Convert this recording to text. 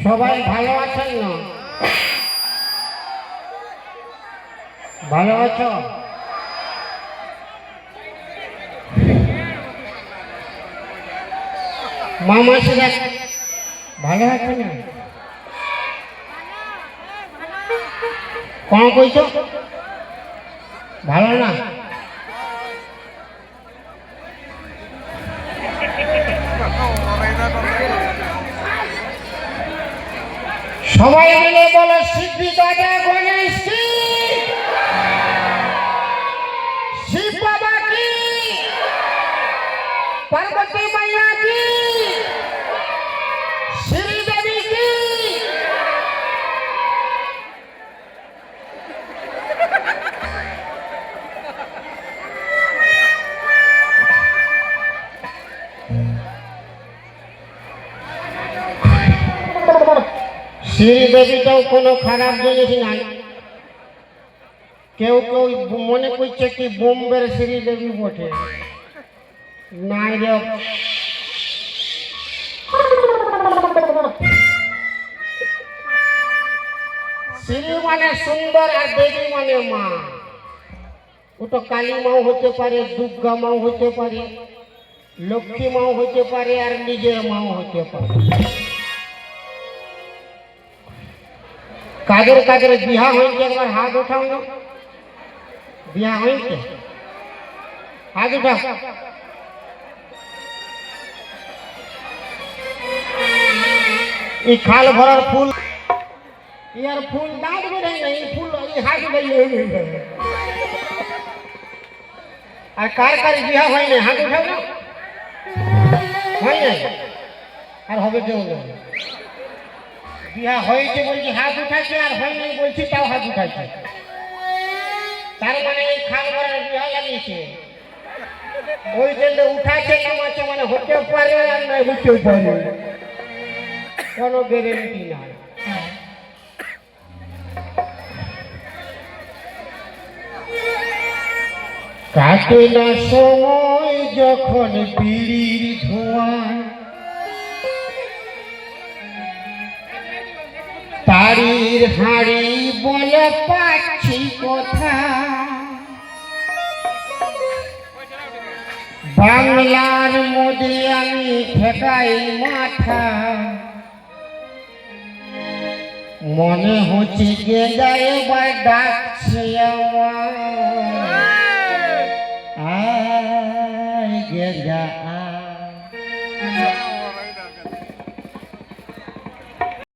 সবাই ভালো আছেন না? ভালো আছো? মামাসিরা ভালো আছে না? কোন কইছো ভালো না? সবাই মিলে বলো সিদ্ধি দাদা গণেশ কি, শিব বাবা কি, পার্বতী মাইয়া কি, শ্রীদেবী কি। শ্রীদেবীটাও কোনো খারাপ জিনিস নাই। কেউ কেউ মনে করছে কি বোম্বের শ্রীদেবী বটে, নাই রে। শ্রী মানে সুন্দর আর দেবী মানে মা। ও তো কালী মাও হতে পারে, দুর্গা মাও হতে পারে, লক্ষ্মী মাও হতে পারে, আর নিজের মাও হতে পারে। কাদের কাদের বিহা হয়েছে একবার হাত উঠাও না। বিহা হয়েছে হাত উঠাও। এই খাল ভরার ফুল, ইয়ার ফুল দাঁত বেড়ে নাই, ফুল হাত উঠে। আর কার কার বিহা হয় না হাত উঠাও না। হয় নাই আর হবে কেউ না। বিহা হয়েছে বলছি হাত উঠাচ্ছে, আর হয় নাই বলছি তাও হাত উঠাচ্ছে। তার মানে এই খাল ভরার বিহা লাগিয়েছে। ওই জন্য উঠাচ্ছে নামাচ্ছে, মানে হতে পারে আর নাই হতেও পারে, কোনো গ্যারেন্টি নাই। কাটে না সময় যখন বিড়ির ধোঁয়া, তারির হাড়ি বলে পাচ্ছি কথা। বাংলার মধ্যে আমি ঠেকাই মাথা, মনে হচ্ছে গেঁজা এবার ডাকছে আমার। আয় গেঁজা আয়।